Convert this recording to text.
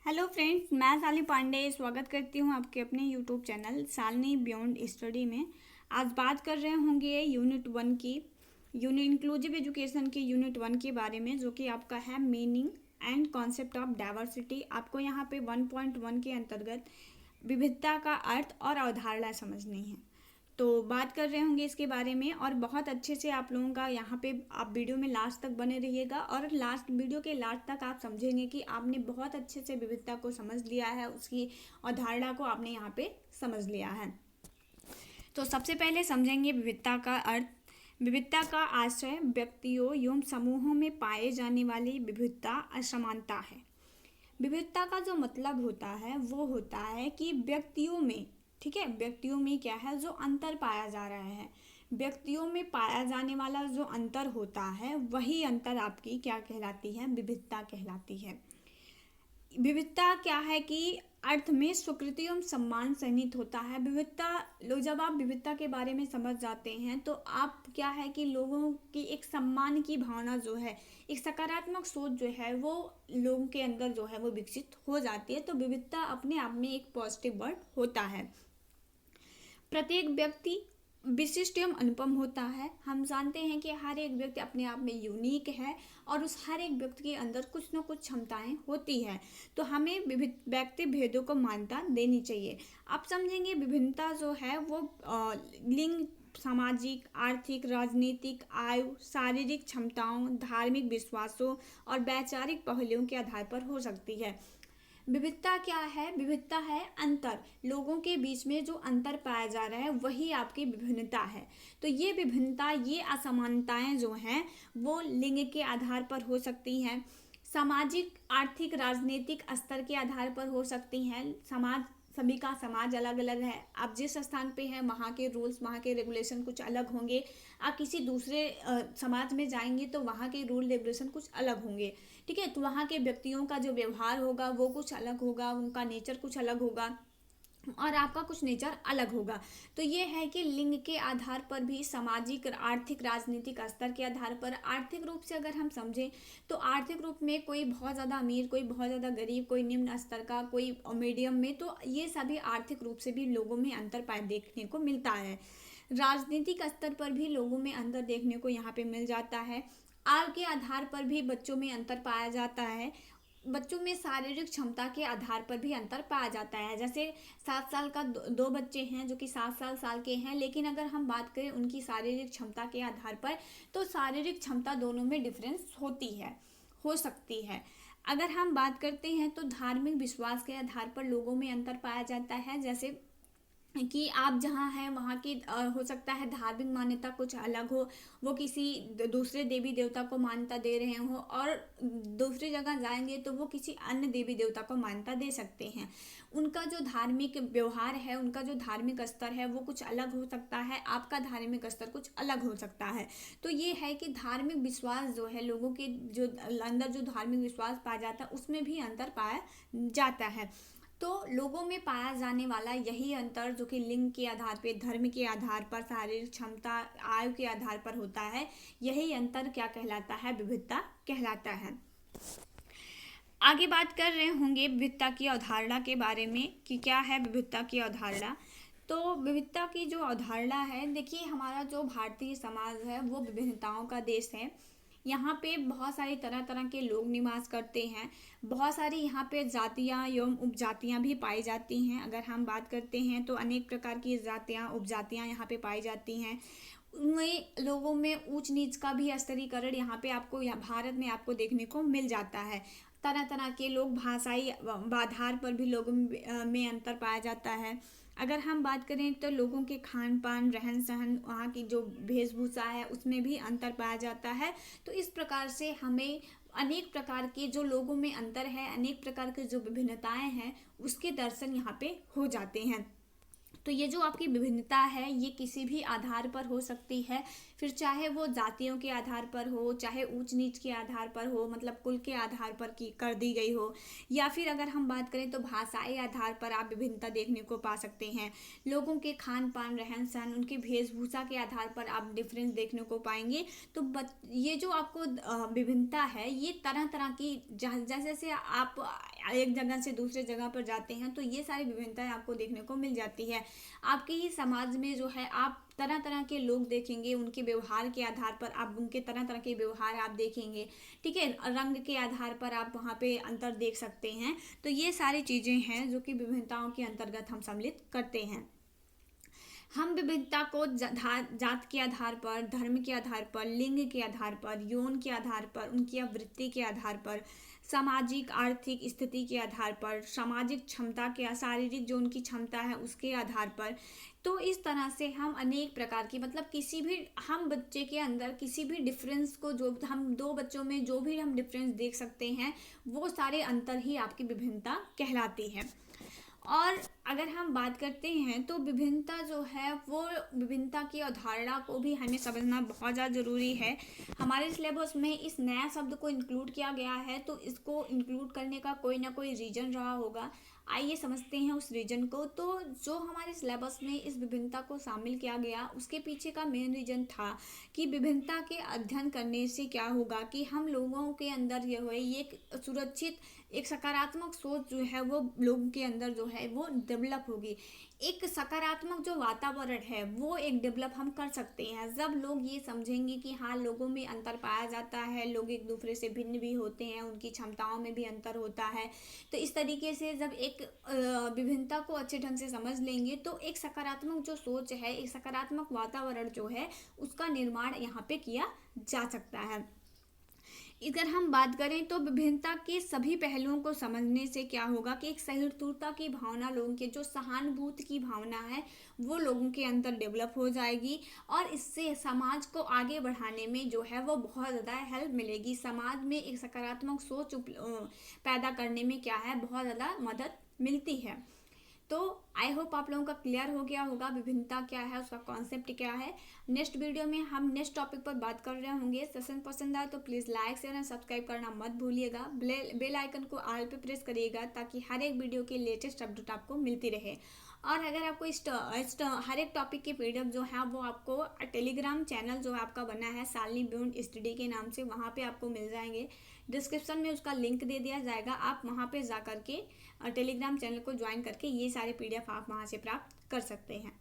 Hello friends, मैं शालिनी पांडे स्वागत करती हूँ आपके अपने YouTube channel Shalini beyond study में। आज बात कर रहे होंगे यूनिट इंक्लूसिव एजुकेशन की यूनिट 1 के बारे में, जो कि आपका है meaning and concept of diversity. आपको यहाँ पे 1.1 के अंतर्गत विविधता का अर्थ और अवधारणा समझनी है। तो बात कर रहे होंगे इसके बारे में, और बहुत अच्छे से आप लोगों का यहाँ पे आप वीडियो में लास्ट तक बने रहिएगा, और वीडियो के लास्ट तक आप समझेंगे कि आपने बहुत अच्छे से विविधता को समझ लिया है, उसकी अवधारणा को आपने यहाँ पे समझ लिया है। तो सबसे पहले समझेंगे विविधता का अर्थ। विविधता का आशय व्यक्तियों एवं समूहों में पाए जाने वाली विविधता असमानता है। विविधता का जो मतलब होता है वो होता है कि व्यक्तियों में, ठीक है, व्यक्तियों में क्या है, जो अंतर पाया जा रहा है, व्यक्तियों में पाया जाने वाला जो अंतर होता है वही अंतर आपकी क्या कहलाती है, विविधता कहलाती है। विविधता क्या है कि अर्थ में स्वीकृति एवं सम्मान सन्निहित होता है। जब आप विविधता के बारे में समझ जाते हैं तो आप क्या है कि लोगों की एक सम्मान की भावना जो है, एक सकारात्मक सोच जो है वो लोगों के अंदर जो है वो विकसित हो जाती है। तो विविधता अपने आप में एक पॉजिटिव वर्ड होता है। प्रत्येक व्यक्ति विशिष्ट एवं अनुपम होता है। हम जानते हैं कि हर एक व्यक्ति अपने आप में यूनिक है और उस हर एक व्यक्ति के अंदर कुछ न कुछ क्षमताएं होती है। तो हमें व्यक्ति भेदों को मान्यता देनी चाहिए। आप समझेंगे विभिन्नता जो है वो लिंग, सामाजिक, आर्थिक, राजनीतिक, आयु, शारीरिक क्षमताओं, धार्मिक विश्वासों और वैचारिक पहलुओं के आधार पर हो सकती है। विविधता क्या है? विविधता है अंतर। लोगों के बीच में जो अंतर पाया जा रहा है वही आपकी विभिन्नता है। तो ये विभिन्नता, ये असमानताएं जो हैं वो लिंग के आधार पर हो सकती हैं, सामाजिक, आर्थिक, राजनीतिक स्तर के आधार पर हो सकती हैं। सभी का समाज अलग अलग है। आप जिस स्थान पे हैं वहाँ के रूल्स, वहाँ के रेगुलेशन कुछ अलग होंगे। आप किसी दूसरे समाज में जाएंगे तो वहाँ के रूल रेगुलेशन कुछ अलग होंगे, ठीक है। तो वहाँ के व्यक्तियों का जो व्यवहार होगा वो कुछ अलग होगा, उनका नेचर कुछ अलग होगा और आपका कुछ नेचर अलग होगा। तो ये है कि लिंग के आधार पर भी, सामाजिक, आर्थिक, राजनीतिक स्तर के आधार पर, आर्थिक रूप से अगर हम समझें तो आर्थिक रूप में कोई बहुत ज़्यादा अमीर, कोई बहुत ज़्यादा गरीब, कोई निम्न स्तर का, कोई मीडियम में, तो ये सभी आर्थिक रूप से भी लोगों में अंतर पाए देखने को मिलता है। राजनीतिक स्तर पर भी लोगों में अंतर देखने को यहाँ पे मिल जाता है। आयु के आधार पर भी बच्चों में अंतर पाया जाता है। बच्चों में शारीरिक क्षमता के आधार पर भी अंतर पाया जाता है। जैसे 7 साल का दो बच्चे हैं जो कि 7 साल के हैं, लेकिन अगर हम बात करें उनकी शारीरिक क्षमता के आधार पर, तो शारीरिक क्षमता दोनों में डिफरेंस हो सकती है। अगर हम बात करते हैं तो धार्मिक विश्वास के आधार पर लोगों में अंतर पाया जाता है। जैसे कि आप जहाँ हैं वहाँ की हो सकता है धार्मिक मान्यता कुछ अलग हो, वो किसी दूसरे देवी देवता को मान्यता दे रहे हो, और दूसरी जगह जाएंगे तो वो किसी अन्य देवी देवता को मान्यता दे सकते हैं। उनका जो धार्मिक व्यवहार है, उनका जो धार्मिक स्तर है वो कुछ अलग हो सकता है, आपका धार्मिक स्तर कुछ अलग हो सकता है। तो ये है कि धार्मिक विश्वास जो है, लोगों के जो अंदर जो धार्मिक विश्वास पाया जाता है उसमें भी अंतर पाया जाता है। तो लोगों में पाया जाने वाला यही अंतर, जो कि लिंग के आधार पे, धर्म के आधार पर, शारीरिक क्षमता, आयु के आधार पर होता है, यही अंतर क्या कहलाता है, विविधता कहलाता है। आगे बात कर रहे होंगे विविधता की अवधारणा के बारे में कि क्या है विविधता की अवधारणा। तो विविधता की जो अवधारणा है, देखिए हमारा जो भारतीय समाज है वो विभिन्नताओं का देश है। यहाँ पे बहुत सारी तरह तरह के लोग निवास करते हैं। बहुत सारी यहाँ पे जातियाँ एवं उपजातियाँ भी पाई जाती हैं। अगर हम बात करते हैं तो अनेक प्रकार की जातियाँ, उपजातियाँ यहाँ पे पाई जाती हैं। उनमें लोगों में ऊंच नीच का भी स्तरीकरण यहाँ पे आपको, यहाँ भारत में आपको देखने को मिल जाता है। तरह तरह के लोग, भाषाई आधार पर भी लोगों में अंतर पाया जाता है। अगर हम बात करें तो लोगों के खान पान, रहन सहन, वहाँ की जो वेशभूषा है उसमें भी अंतर पाया जाता है। तो इस प्रकार से हमें अनेक प्रकार के जो लोगों में अंतर है, अनेक प्रकार के जो विभिन्नताएं हैं उसके दर्शन यहाँ पे हो जाते हैं। तो ये जो आपकी विभिन्नता है ये किसी भी आधार पर हो सकती है, फिर चाहे वो जातियों के आधार पर हो, चाहे ऊंच नीच के आधार पर हो, मतलब कुल के आधार पर की कर दी गई हो, या फिर अगर हम बात करें तो भाषाई आधार पर आप विभिन्नता देखने को पा सकते हैं। लोगों के खान पान, रहन सहन, उनकी वेशभूषा के आधार पर आप डिफरेंस देखने को पाएंगे। तो ये जो आपको विभिन्नता है, ये तरह तरह की, जैसे जैसे आप एक जगह से दूसरे जगह पर जाते हैं तो ये सारी विभिन्नताएं आपको देखने को मिल जाती है। आपके ही समाज में जो है आप तरह तरह के लोग देखेंगे, उनके व्यवहार के आधार पर आप उनके तरह तरह के व्यवहार आप देखेंगे, ठीक है। रंग के आधार पर आप वहाँ पे अंतर देख सकते हैं। तो ये सारी चीज़ें हैं जो कि विभिन्नताओं के अंतर्गत हम सम्मिलित करते हैं। हम विविधता को जात के आधार पर, धर्म के आधार पर, लिंग के आधार पर, यौन के आधार पर, उनकी आवृत्ति के आधार पर, सामाजिक आर्थिक स्थिति के आधार पर, सामाजिक क्षमता के, शारीरिक जो उनकी क्षमता है उसके आधार पर, तो इस तरह से हम अनेक प्रकार की, मतलब किसी भी हम बच्चे के अंदर किसी भी डिफरेंस को, जो हम दो बच्चों में जो भी हम डिफरेंस देख सकते हैं, वो सारे अंतर ही आपकी विभिन्नता कहलाती है। और अगर हम बात करते हैं तो विभिन्नता जो है वो, विभिन्नता की अवधारणा को भी हमें समझना बहुत ज़्यादा ज़रूरी है। हमारे सिलेबस में इस नया शब्द को इंक्लूड किया गया है, तो इसको इंक्लूड करने का कोई ना कोई रीज़न रहा होगा। आइए समझते हैं उस रीजन को। तो जो हमारे सिलेबस में इस विभिन्नता को शामिल किया गया, उसके पीछे का मेन रीजन था कि विभिन्नता के अध्ययन करने से क्या होगा कि हम लोगों के अंदर ये हो, एक सुरक्षित, एक सकारात्मक सोच जो है वो लोगों के अंदर जो है वो डेवलप होगी। एक सकारात्मक जो वातावरण है वो एक डेवलप हम कर सकते हैं जब लोग ये समझेंगे कि हाँ, लोगों में अंतर पाया जाता है, लोग एक दूसरे से भिन्न भी होते हैं, उनकी क्षमताओं में भी अंतर होता है। तो इस तरीके से जब एक विभिन्नता को अच्छे ढंग से समझ लेंगे तो एक सकारात्मक जो सोच है, एक सकारात्मक वातावरण जो है उसका निर्माण यहाँ पे किया जा सकता है। अगर हम बात करें तो विभिन्नता के सभी पहलुओं को समझने से क्या होगा कि एक सहिष्णुता की भावना, लोगों के जो सहानुभूति की भावना है वो लोगों के अंदर डेवलप हो जाएगी, और इससे समाज को आगे बढ़ाने में जो है वो बहुत ज़्यादा हेल्प मिलेगी। समाज में एक सकारात्मक सोच पैदा करने में क्या है, बहुत ज़्यादा मदद मिलती है। तो आई होप आप लोगों का क्लियर हो गया होगा विभिन्नता क्या है, उसका कॉन्सेप्ट क्या है। नेक्स्ट वीडियो में हम नेक्स्ट टॉपिक पर बात कर रहे होंगे। सेशन पसंद आए तो please like share and subscribe करना मत भूलिएगा। बेल आइकन को ऑल पे प्रेस करिएगा ताकि हर एक वीडियो की लेटेस्ट अपडेट आपको मिलती रहे। और अगर आपको हर एक टॉपिक के पीडीएफ जो है वो आपको टेलीग्राम चैनल जो आपका बना है शालिनी बियॉन्ड स्टडी के नाम से, वहाँ पे आपको मिल जाएंगे। डिस्क्रिप्शन में उसका लिंक दे दिया जाएगा, आप वहाँ पे जा करके टेलीग्राम चैनल को ज्वाइन करके ये सारे पीडीएफ आप वहाँ से प्राप्त कर सकते हैं।